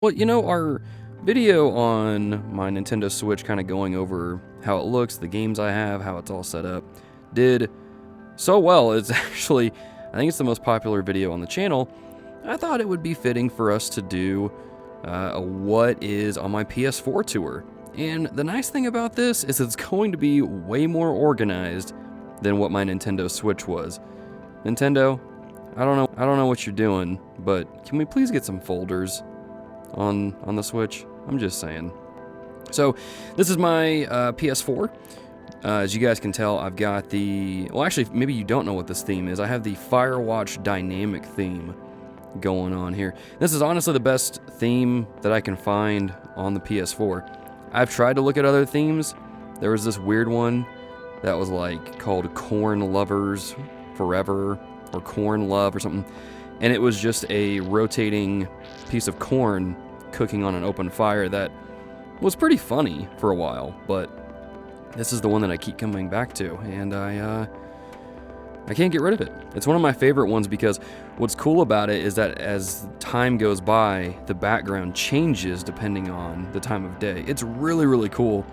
Well, our video on my Nintendo Switch kind of going over how it looks, the games I have, how it's all set up, did so well. It's actually, I think it's the most popular video on the channel. I thought it would be fitting for us to do a what is on my PS4 tour. And the nice thing about this is it's going to be way more organized than what my Nintendo Switch was. Nintendo, I don't know what you're doing, but can we please get some folders on the Switch? I'm just saying. So this is my PS4. As you guys can tell, I've got well, actually, maybe you don't know what this theme is. I have the Firewatch dynamic theme going on here. This is honestly the best theme that I can find on the PS4. I've tried to look at other themes. There was this weird one that was like called Corn Lovers Forever or Corn Love or something. And it was just a rotating piece of corn cooking on an open fire that was pretty funny for a while, but this is the one that I keep coming back to, and I can't get rid of it. It's one of my favorite ones because what's cool about it is that as time goes by, the background changes depending on the time of day. It's really, really cool,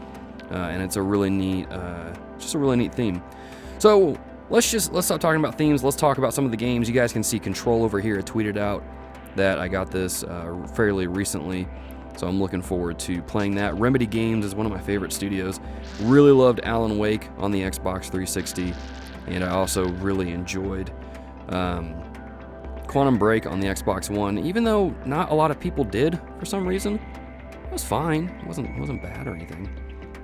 and it's a really neat, just a really neat theme. So let's stop talking about themes. Let's talk about some of the games. You guys can see Control over here. I tweeted out that I got this fairly recently, so I'm looking forward to playing that. Remedy Games is one of my favorite studios. Really loved Alan Wake on the Xbox 360, and I also really enjoyed Quantum Break on the Xbox One, even though not a lot of people did for some reason. It was fine. It wasn't bad or anything,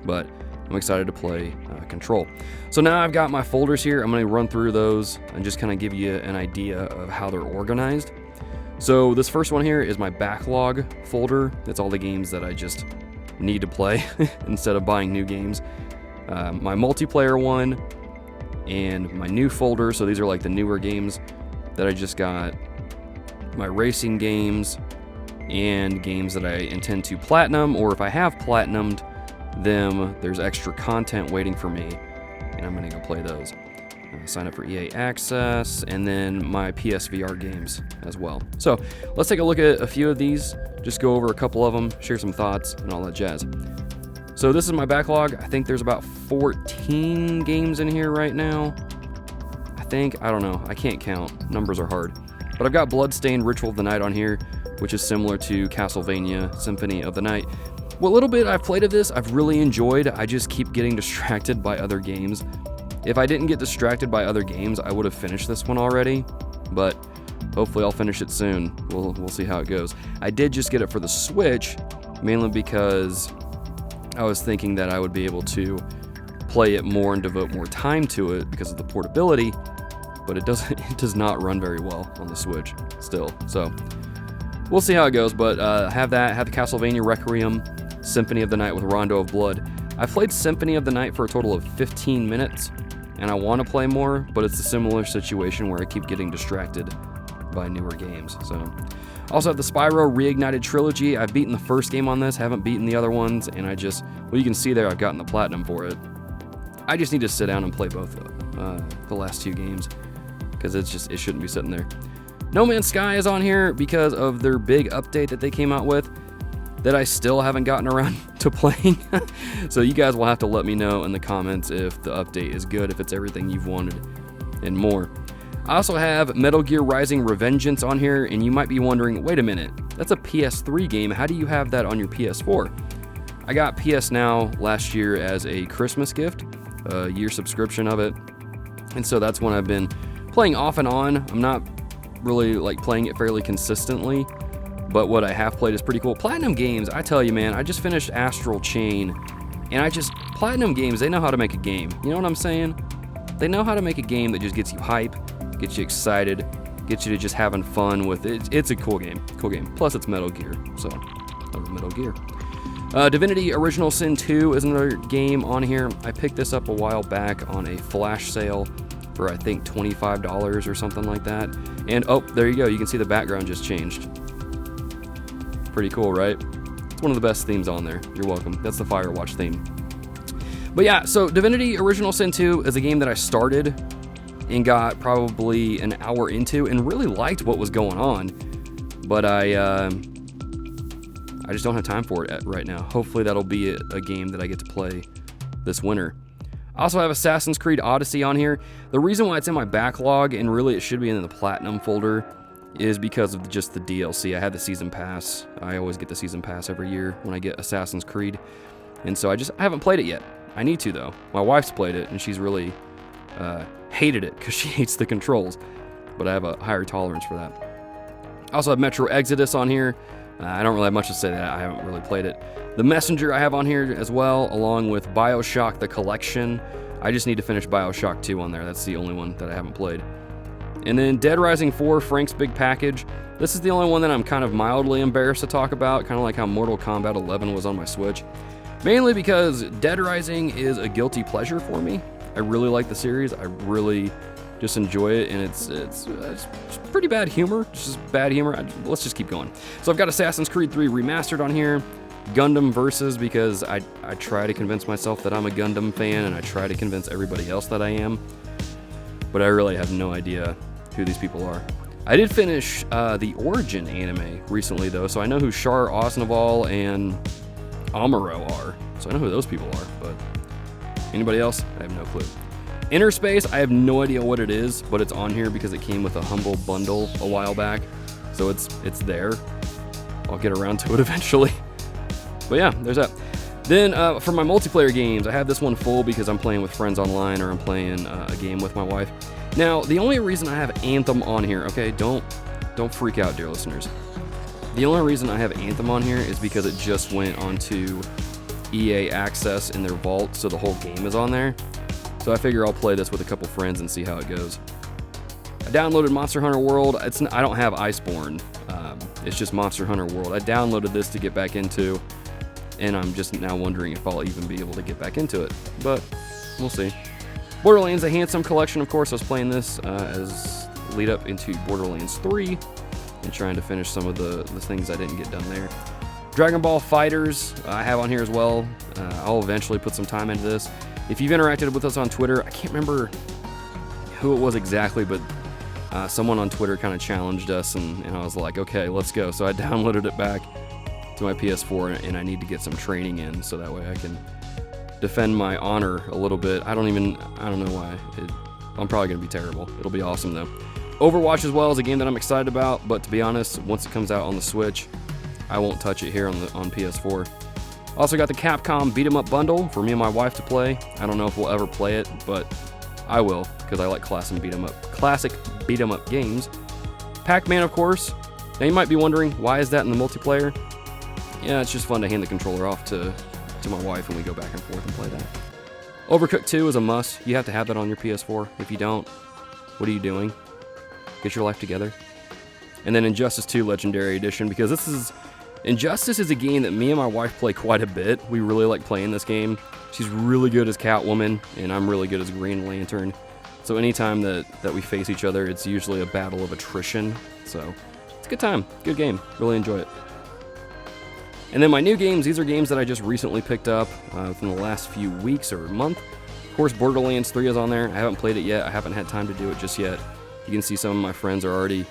but I'm excited to play Control. So now I've got my folders here. I'm going to run through those and just kind of give you an idea of how they're organized. So this first one here is my Backlog folder. It's all the games that I just need to play instead of buying new games. My multiplayer one and my new folder. So these are like the newer games that I just got. My racing games and games that I intend to platinum, or if I have platinumed them, there's extra content waiting for me, and I'm gonna go play those. Sign up for EA Access, and then my PSVR games as well. So let's take a look at a few of these, just go over a couple of them, share some thoughts, and all that jazz. So this is my backlog. I think there's about 14 games in here right now. I don't know, I can't count, numbers are hard. But I've got Bloodstained Ritual of the Night on here, which is similar to Castlevania Symphony of the Night. What little bit I've played of this, I've really enjoyed. I just keep getting distracted by other games. If I didn't get distracted by other games, I would have finished this one already, but hopefully I'll finish it soon. We'll see how it goes. I did just get it for the Switch, mainly because I was thinking that I would be able to play it more and devote more time to it because of the portability, but it does not run very well on the Switch still. So we'll see how it goes, but have the Castlevania Requiem, Symphony of the Night with Rondo of Blood. I've played Symphony of the Night for a total of 15 minutes, and I want to play more, but it's a similar situation where I keep getting distracted by newer games. So, also have the Spyro Reignited Trilogy. I've beaten the first game on this, haven't beaten the other ones, and well, you can see there I've gotten the platinum for it. I just need to sit down and play both the last two games, because it shouldn't be sitting there. No Man's Sky is on here because of their big update that they came out with that I still haven't gotten around to playing. So you guys will have to let me know in the comments if the update is good, if it's everything you've wanted, and more. I also have Metal Gear Rising Revengeance on here, and you might be wondering, wait a minute, that's a PS3 game, how do you have that on your PS4? I got PS Now last year as a Christmas gift, a year subscription of it, and so that's when I've been playing off and on. I'm not really playing it fairly consistently, but what I have played is pretty cool. Platinum Games, I tell you, man, I just finished Astral Chain, and Platinum Games, they know how to make a game. You know what I'm saying? They know how to make a game that just gets you hype, gets you excited, gets you to just having fun with it. It's a cool game. Plus, it's Metal Gear, so I love Metal Gear. Divinity Original Sin 2 is another game on here. I picked this up a while back on a flash sale for, I think, $25 or something like that. And, oh, there you go. You can see the background just changed. Pretty cool, right? It's one of the best themes on there. You're welcome. That's the Firewatch theme. But yeah, so Divinity Original Sin 2 is a game that I started and got probably an hour into and really liked what was going on. But I I just don't have time for it right now. Hopefully that'll be a game that I get to play this winter. I also have Assassin's Creed Odyssey on here. The reason why it's in my backlog, and really it should be in the Platinum folder, is because of just the DLC. I had the Season Pass. I always get the Season Pass every year when I get Assassin's Creed. And so I haven't played it yet. I need to, though. My wife's played it, and she's really hated it because she hates the controls. But I have a higher tolerance for that. I also have Metro Exodus on here. I don't really have much to say that. I haven't really played it. The Messenger I have on here as well, along with BioShock The Collection. I just need to finish BioShock 2 on there. That's the only one that I haven't played. And then Dead Rising 4, Frank's Big Package. This is the only one that I'm kind of mildly embarrassed to talk about, kind of like how Mortal Kombat 11 was on my Switch. Mainly because Dead Rising is a guilty pleasure for me. I really like the series. I really just enjoy it, and it's pretty bad humor. It's just bad humor. Let's just keep going. So I've got Assassin's Creed 3 Remastered on here. Gundam Versus, because I try to convince myself that I'm a Gundam fan, and I try to convince everybody else that I am. But I really have no idea who these people are. I did finish the Origin anime recently, though, so I know who Char Osnaval and Amuro are. So I know who those people are, but anybody else? I have no clue. Inner Space, I have no idea what it is, but it's on here because it came with a Humble Bundle a while back. So it's there. I'll get around to it eventually. But yeah, there's that. Then for my multiplayer games, I have this one full because I'm playing with friends online, or I'm playing a game with my wife. Now, the only reason I have Anthem on here, okay, don't freak out, dear listeners. The only reason I have Anthem on here is because it just went onto EA Access in their vault, so the whole game is on there. So I figure I'll play this with a couple friends and see how it goes. I downloaded Monster Hunter World. I don't have Iceborne. It's just Monster Hunter World. I downloaded this to get back into, and I'm just now wondering if I'll even be able to get back into it. But we'll see. Borderlands: A Handsome Collection, of course. I was playing this as lead up into Borderlands 3 and trying to finish some of the things I didn't get done there. Dragon Ball Fighters I have on here as well. I'll eventually put some time into this. If you've interacted with us on Twitter, I can't remember who it was exactly, but someone on Twitter kind of challenged us, and I was like, okay, let's go. So I downloaded it back to my PS4, and I need to get some training in so that way I can defend my honor a little bit. I don't know why. I'm probably going to be terrible. It'll be awesome, though. Overwatch as well is a game that I'm excited about, but to be honest, once it comes out on the Switch, I won't touch it here on PS4. Also got the Capcom Beat 'em Up bundle for me and my wife to play. I don't know if we'll ever play it, but I will, because I like classic beat 'em up games. Pac-Man, of course. Now you might be wondering, why is that in the multiplayer? Yeah, it's just fun to hand the controller off to my wife and we go back and forth and play that. Overcooked 2 is a must. You have to have that on your PS4. If you don't, what are you doing? Get your life together. And then Injustice 2 Legendary Edition, because Injustice is a game that me and my wife play quite a bit. We really like playing this game. She's really good as Catwoman, and I'm really good as Green Lantern. So anytime that we face each other, it's usually a battle of attrition. So it's a good time, good game. Really enjoy it. And then my new games, these are games that I just recently picked up within the last few weeks or month. Of course, Borderlands 3 is on there. I haven't played it yet. I haven't had time to do it just yet. You can see some of my friends are already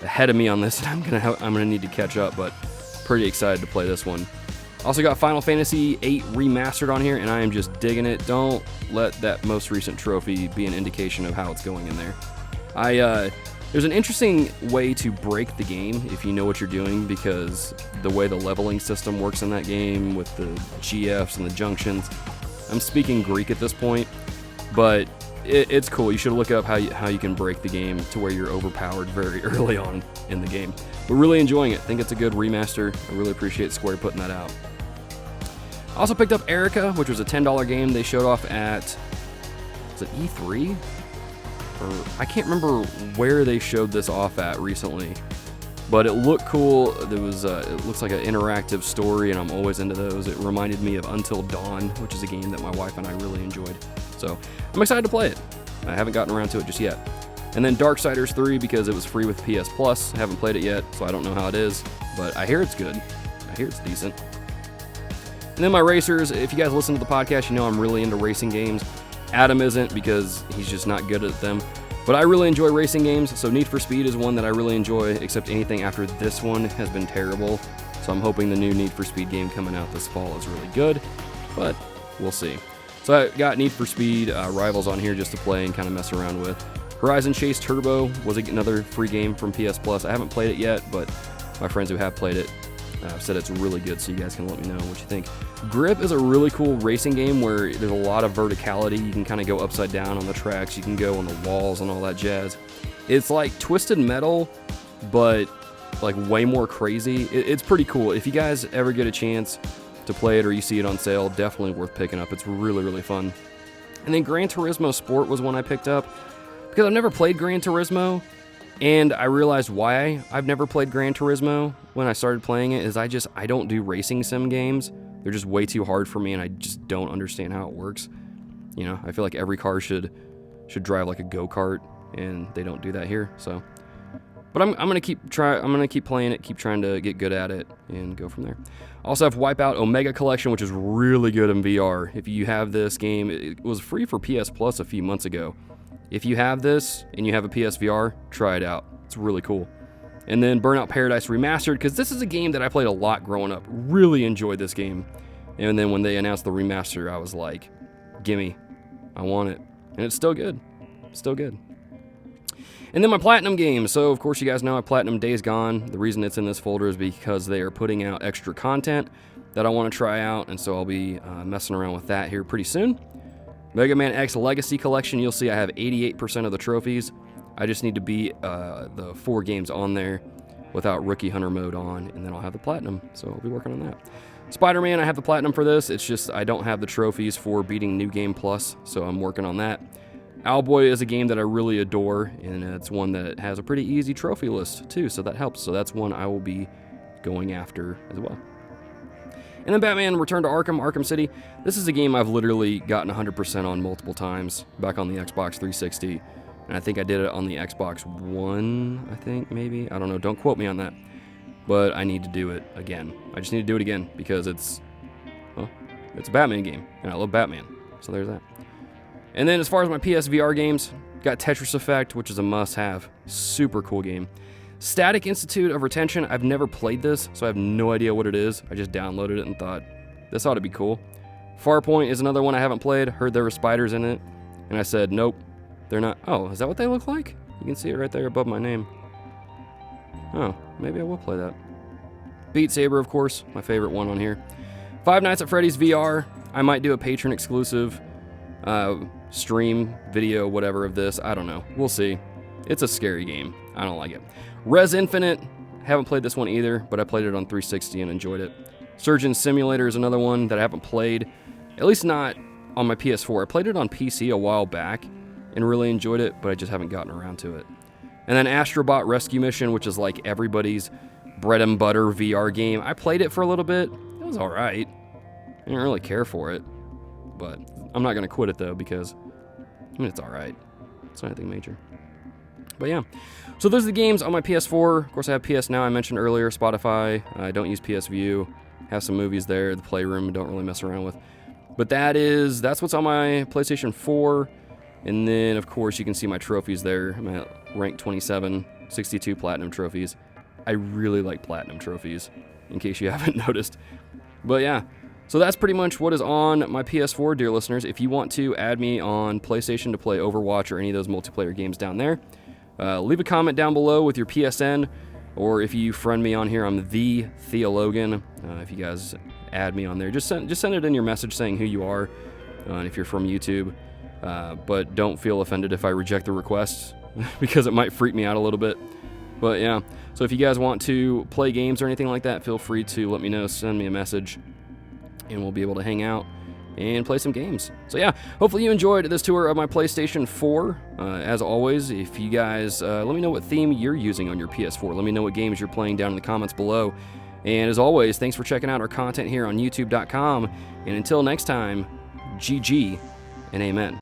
ahead of me on this, and I'm gonna need to catch up, but pretty excited to play this one. Also got Final Fantasy VIII Remastered on here, and I am just digging it. Don't let that most recent trophy be an indication of how it's going in there. There's an interesting way to break the game if you know what you're doing, because the way the leveling system works in that game with the GFs and the junctions. I'm speaking Greek at this point, but it's cool. You should look up how you can break the game to where you're overpowered very early on in the game. But really enjoying it. Think it's a good remaster. I really appreciate Square putting that out. I also picked up Erica, which was a $10 game they showed off at, was it E3? Or I can't remember where they showed this off at recently. But it looked cool. It looks like an interactive story, and I'm always into those. It reminded me of Until Dawn, which is a game that my wife and I really enjoyed. So I'm excited to play it. I haven't gotten around to it just yet. And then Darksiders 3, because it was free with PS Plus. I haven't played it yet, so I don't know how it is. But I hear it's good. I hear it's decent. And then my racers, if you guys listen to the podcast, you know I'm really into racing games. Adam isn't, because he's just not good at them. But I really enjoy racing games, so Need for Speed is one that I really enjoy, except anything after this one has been terrible. So I'm hoping the new Need for Speed game coming out this fall is really good, but we'll see. So I got Need for Speed Rivals on here just to play and kind of mess around with. Horizon Chase Turbo was another free game from PS Plus. I haven't played it yet, but my friends who have played it said it's really good, so you guys can let me know what you think. Grip is a really cool racing game where there's a lot of verticality. You can kind of go upside down on the tracks. You can go on the walls and all that jazz. It's like Twisted Metal, but like way more crazy. It's pretty cool. If you guys ever get a chance to play it or you see it on sale, definitely worth picking up. It's really, really fun. And then Gran Turismo Sport was one I picked up because I've never played Gran Turismo, and I realized why I've never played Gran Turismo when I started playing it is I don't do racing sim games. They're just way too hard for me, and I just don't understand how it works. You know, I feel like every car should drive like a go-kart, and they don't do that here. So, but I'm gonna keep playing it, keep trying to get good at it, and go from there. Also have Wipeout Omega Collection, which is really good in VR. If you have this game, it was free for PS Plus a few months ago. If you have this and you have a PSVR, try it out. It's really cool. And then Burnout Paradise Remastered, because this is a game that I played a lot growing up. Really enjoyed this game. And then when they announced the remaster, I was like, gimme. I want it. And it's still good. Still good. And then my Platinum games. So, of course, you guys know I Platinum Days Gone. The reason it's in this folder is because they are putting out extra content that I want to try out. And so I'll be messing around with that here pretty soon. Mega Man X Legacy Collection, you'll see I have 88% of the trophies. I just need to beat the 4 games on there without Rookie Hunter mode on, and then I'll have the Platinum, so I'll be working on that. Spider-Man, I have the Platinum for this. It's just I don't have the trophies for beating New Game Plus, so I'm working on that. Owlboy is a game that I really adore, and it's one that has a pretty easy trophy list, too, so that helps. So that's one I will be going after as well. And then Batman Return to Arkham City. This is a game I've literally gotten 100% on multiple times back on the Xbox 360. And I think I did it on the Xbox One, I think, maybe. I don't know. Don't quote me on that. But I need to do it again. I just need to do it again because it's a Batman game. And I love Batman. So there's that. And then as far as my PSVR games, got Tetris Effect, which is a must-have. Super cool game. Static Institute of Retention, I've never played this, so I have no idea what it is. I just downloaded it and thought, this ought to be cool. Farpoint is another one I haven't played. Heard there were spiders in it, and I said, nope, they're not. Oh, is that what they look like? You can see it right there above my name. Oh, maybe I will play that. Beat Saber, of course, my favorite one on here. Five Nights at Freddy's VR. I might do a patron exclusive stream, video, whatever of this. I don't know. We'll see. It's a scary game. I don't like it. Res Infinite, haven't played this one either, but I played it on 360 and enjoyed it. Surgeon Simulator is another one that I haven't played, at least not on my PS4. I played it on PC a while back and really enjoyed it, but I just haven't gotten around to it. And then Astrobot Rescue Mission, which is like everybody's bread and butter VR game. I played it for a little bit. It was all right. I didn't really care for it, but I'm not going to quit it though because, I mean, it's all right. It's not anything major. But yeah, so those are the games on my PS4. Of course, I have PS Now, I mentioned earlier, Spotify. I don't use PS View. Have some movies there, the Playroom, don't really mess around with. But that's what's on my PlayStation 4. And then, of course, you can see my trophies there. I'm at rank 27, 62 Platinum trophies. I really like Platinum trophies, in case you haven't noticed. But yeah, so that's pretty much what is on my PS4, dear listeners. If you want to add me on PlayStation to play Overwatch or any of those multiplayer games down there, leave a comment down below with your PSN, or if you friend me on here, I'm the Theologian. If you guys add me on there, just send it in your message saying who you are, and if you're from YouTube. But don't feel offended if I reject the request, because it might freak me out a little bit. But yeah, so if you guys want to play games or anything like that, feel free to let me know, send me a message, and we'll be able to hang out and play some games. So yeah, hopefully you enjoyed this tour of my PlayStation 4. As always, if you guys, let me know what theme you're using on your PS4. Let me know what games you're playing down in the comments below. And as always, thanks for checking out our content here on YouTube.com. And until next time, GG and amen.